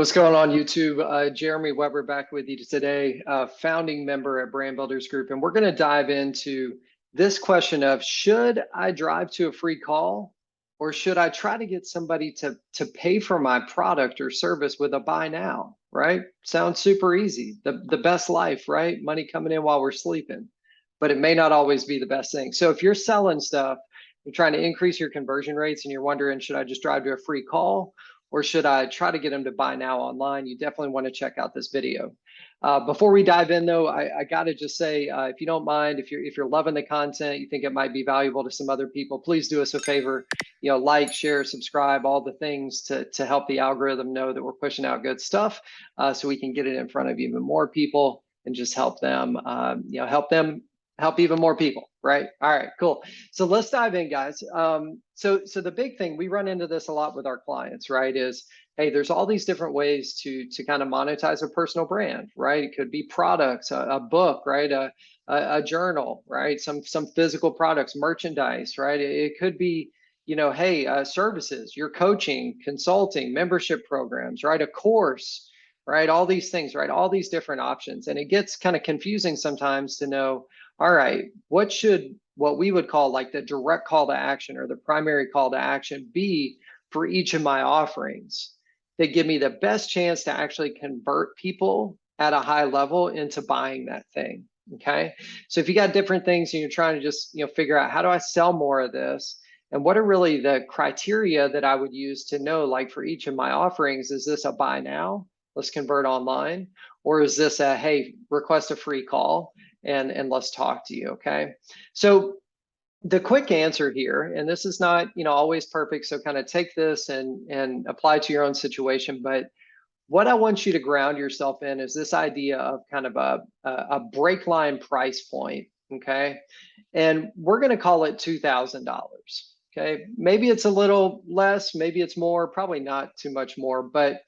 What's going on, YouTube? Jeremy Weber back with you today, founding member at Brand Builders Group. And we're going to dive into this question of, should I drive to a free call, or should I try to get somebody to pay for my product or service with a buy now, right? Sounds super easy. The best life, right? Money coming in while we're sleeping, but it may not always be the best thing. So if you're selling stuff, you're trying to increase your conversion rates and you're wondering, should I just drive to a free call, or should I try to get them to buy now online? You definitely want to check out this video. Before we dive in, though, I got to just say, if you don't mind, if you're loving the content, you think it might be valuable to some other people, please do us a favor. Like, share, subscribe, all the things to help the algorithm know that we're pushing out good stuff, so we can get it in front of even more people and just help them. Help even more people, right? All right, cool. So let's dive in, guys. So the big thing, we run into this a lot with our clients, right? Is, hey, there's all these different ways to kind of monetize a personal brand, right? It could be products, a book, right? A journal, right? Some physical products, merchandise, right? It could be, hey, services, your coaching, consulting, membership programs, right? A course, right? All these things, right? All these different options. And it gets kind of confusing sometimes to know, all right, what we would call like the direct call to action or the primary call to action be for each of my offerings that give me the best chance to actually convert people at a high level into buying that thing? Okay. So if you got different things and you're trying to just, figure out, how do I sell more of this? And what are really the criteria that I would use to know, like, for each of my offerings, is this a buy now, let's convert online? Or is this a, hey, request a free call and let's talk to you? Okay. So the quick answer here, and this is not, always perfect, so kind of take this and apply to your own situation, but what I want you to ground yourself in is this idea of kind of a break line price point. Okay. And we're going to call it $2,000. Okay. Maybe it's a little less, maybe it's more, probably not too much more, but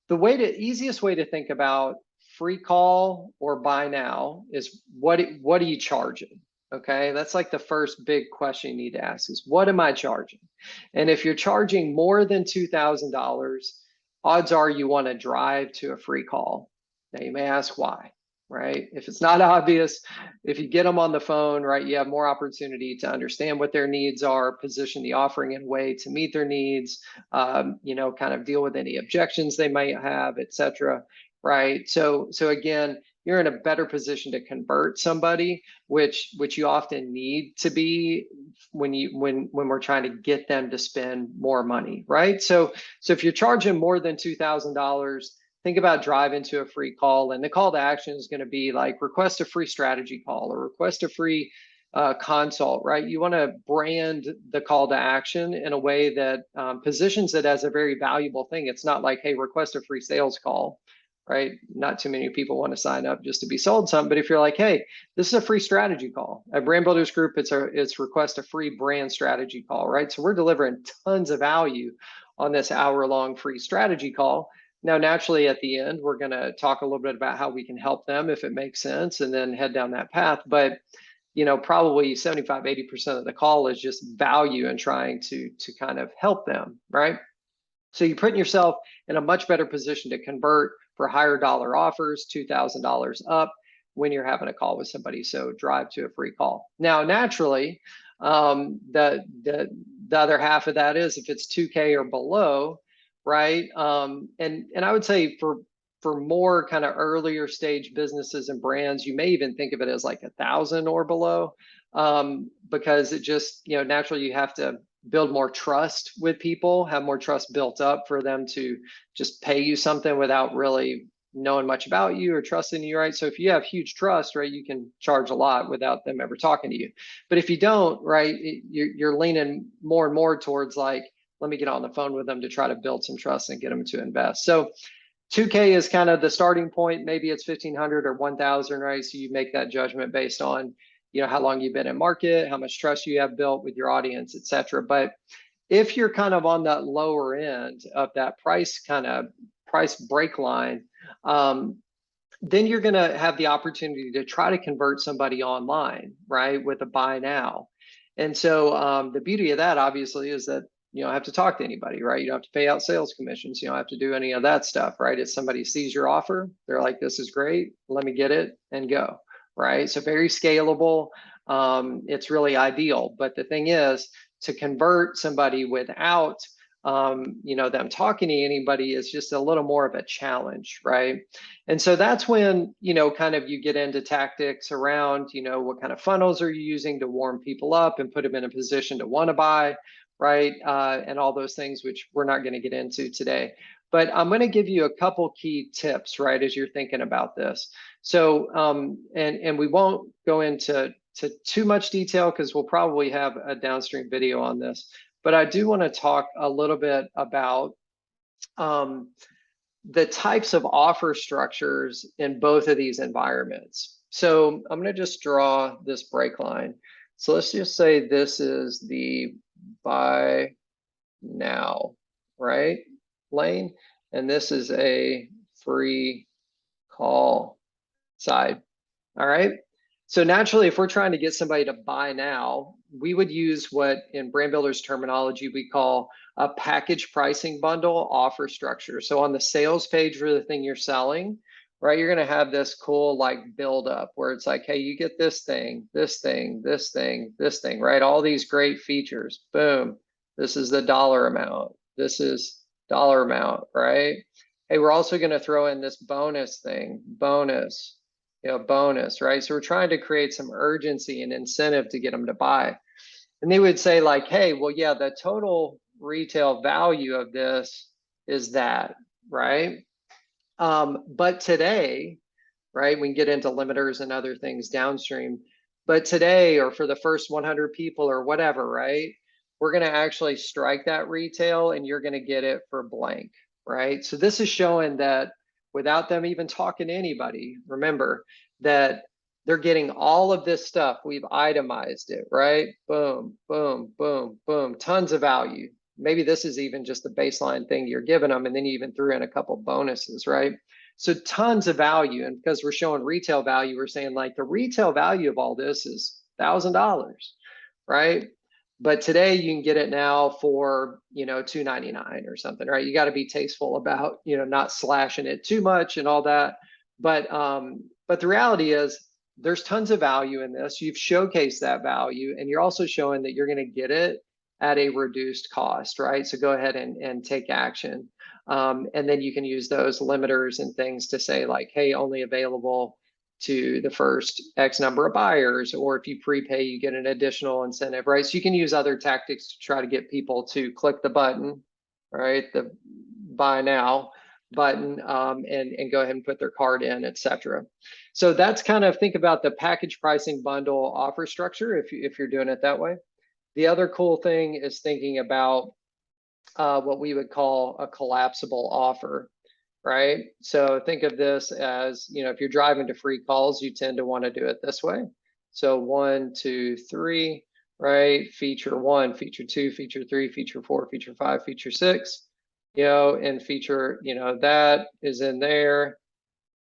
the easiest way to think about free call or buy now is, what are you charging? Okay, that's like the first big question you need to ask, is, what am I charging? And if you're charging more than $2,000, odds are you want to drive to a free call. Now you may ask why, right? If it's not obvious, if you get them on the phone, right, you have more opportunity to understand what their needs are, position the offering in a way to meet their needs, kind of deal with any objections they might have, etc. Right. So again, you're in a better position to convert somebody, which you often need to be when we're trying to get them to spend more money, right? So if you're charging more than $2,000, think about driving to a free call, and the call to action is going to be like, request a free strategy call or request a free consult, right? You want to brand the call to action in a way that positions it as a very valuable thing. It's not like, hey, request a free sales call, right? Not too many people want to sign up just to be sold something. But if you're like, hey, this is a free strategy call at Brand Builders Group, it's request a free brand strategy call, right? So we're delivering tons of value on this hour-long free strategy call. Now, naturally, at the end, we're going to talk a little bit about how we can help them if it makes sense, and then head down that path. But probably 75, 80% of the call is just value and trying to kind of help them, right? So you're putting yourself in a much better position to convert for higher dollar offers, $2,000 up, when you're having a call with somebody. So drive to a free call. Now, naturally, the other half of that is, if it's 2K or below, right? And I would say for more kind of earlier stage businesses and brands, you may even think of it as like 1,000 or below, because it just, naturally, you have to build more trust with people, have more trust built up for them to just pay you something without really knowing much about you or trusting you, right? So if you have huge trust, right, you can charge a lot without them ever talking to you. But if you don't, right, you're leaning more and more towards like, let me get on the phone with them to try to build some trust and get them to invest. So 2K is kind of the starting point. Maybe it's 1,500 or 1,000, right? So you make that judgment based on, how long you've been in market, how much trust you have built with your audience, et cetera. But if you're kind of on that lower end of that price break line, then you're going to have the opportunity to try to convert somebody online, right, with a buy now. And so the beauty of that, obviously, is that you don't have to talk to anybody, right? You don't have to pay out sales commissions. You don't have to do any of that stuff, right? If somebody sees your offer, they're like, this is great, let me get it and go, right? So very scalable. It's really ideal. But the thing is, to convert somebody without them talking to anybody is just a little more of a challenge, right? And so that's when, kind of you get into tactics around, what kind of funnels are you using to warm people up and put them in a position to want to buy, right? And all those things, which we're not going to get into today. But I'm going to give you a couple key tips, right, as you're thinking about this. So, and we won't go into too much detail because we'll probably have a downstream video on this. But I do want to talk a little bit about the types of offer structures in both of these environments. So I'm going to just draw this break line. So let's just say this is the buy now, right, lane, and this is a free call side. All right. So naturally, if we're trying to get somebody to buy now, we would use what in Brand Builders terminology we call a package pricing bundle offer structure. So on the sales page for the thing you're selling, right, you're going to have this cool like build up where it's like, hey, you get this thing, this thing, this thing, this thing, right? All these great features. Boom. This is the dollar amount. This is dollar amount, right? Hey, we're also going to throw in this bonus thing, bonus, bonus, right? So we're trying to create some urgency and incentive to get them to buy. And they would say like, hey, well, yeah, the total retail value of this is that, right? But today, right, we can get into limiters and other things downstream. But today, or for the first 100 people or whatever, right, we're going to actually strike that retail and you're going to get it for blank, right? So this is showing that without them even talking to anybody, remember that they're getting all of this stuff. We've itemized it, right? Boom, boom, boom, boom, tons of value. Maybe this is even just the baseline thing you're giving them, and then you even threw in a couple bonuses, right? So tons of value. And because we're showing retail value, we're saying like the retail value of all this is $1,000, right? But today you can get it now for, $299 or something, right? You got to be tasteful about, not slashing it too much and all that. But the reality is there's tons of value in this. You've showcased that value and you're also showing that you're going to get it at a reduced cost, right? So go ahead and take action. And then you can use those limiters and things to say like, hey, only available to the first X number of buyers, or if you prepay, you get an additional incentive, right? So you can use other tactics to try to get people to click the button, right? The buy now button, and go ahead and put their card in, etc. So that's kind of, think about the package pricing bundle offer structure if you're doing it that way. The other cool thing is thinking about what we would call a collapsible offer, right? So think of this as, if you're driving to free calls, you tend to want to do it this way. So 1, 2, 3, right? Feature 1, feature 2, feature 3, feature 4, feature 5, feature 6, and feature, that is in there,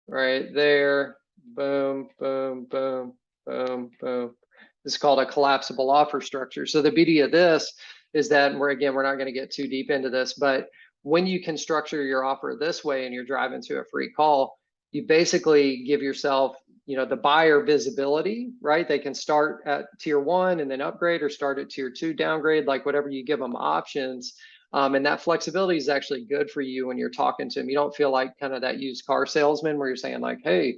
right there. Boom, boom, boom, boom, boom. This is called a collapsible offer structure. So the beauty of this is that we're not going to get too deep into this, but when you can structure your offer this way and you're driving to a free call, you basically give yourself, the buyer visibility, right? They can start at tier 1 and then upgrade, or start at tier 2, downgrade, like whatever you give them options. And that flexibility is actually good for you when you're talking to them. You don't feel like kind of that used car salesman where you're saying like, hey,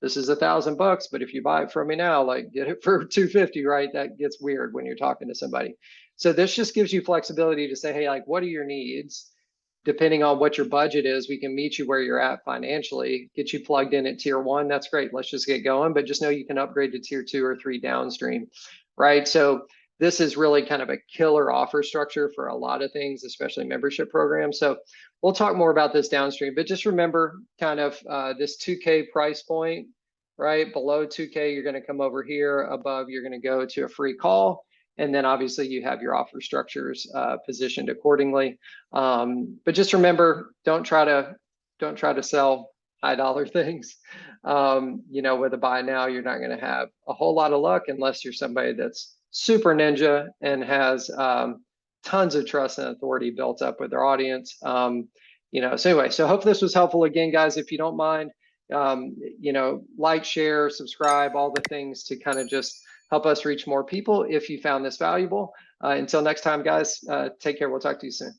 this is $1,000, but if you buy it from me now, like get it for 250, right? That gets weird when you're talking to somebody. So this just gives you flexibility to say, hey, like, what are your needs? Depending on what your budget is, we can meet you where you're at financially, get you plugged in at tier 1. That's great. Let's just get going. But just know you can upgrade to tier 2 or 3 downstream, right? So this is really kind of a killer offer structure for a lot of things, especially membership programs. So we'll talk more about this downstream, but just remember kind of this 2K price point, right? Below 2K, you're going to come over here. Above, you're going to go to a free call. And then obviously you have your offer structures positioned accordingly. But just remember, don't try to sell high dollar things. With a buy now, you're not going to have a whole lot of luck unless you're somebody that's super ninja and has tons of trust and authority built up with their audience. So anyway, so hope this was helpful. Again, guys, if you don't mind, like, share, subscribe, all the things to kind of just help us reach more people if you found this valuable. Until next time, guys, take care. We'll talk to you soon.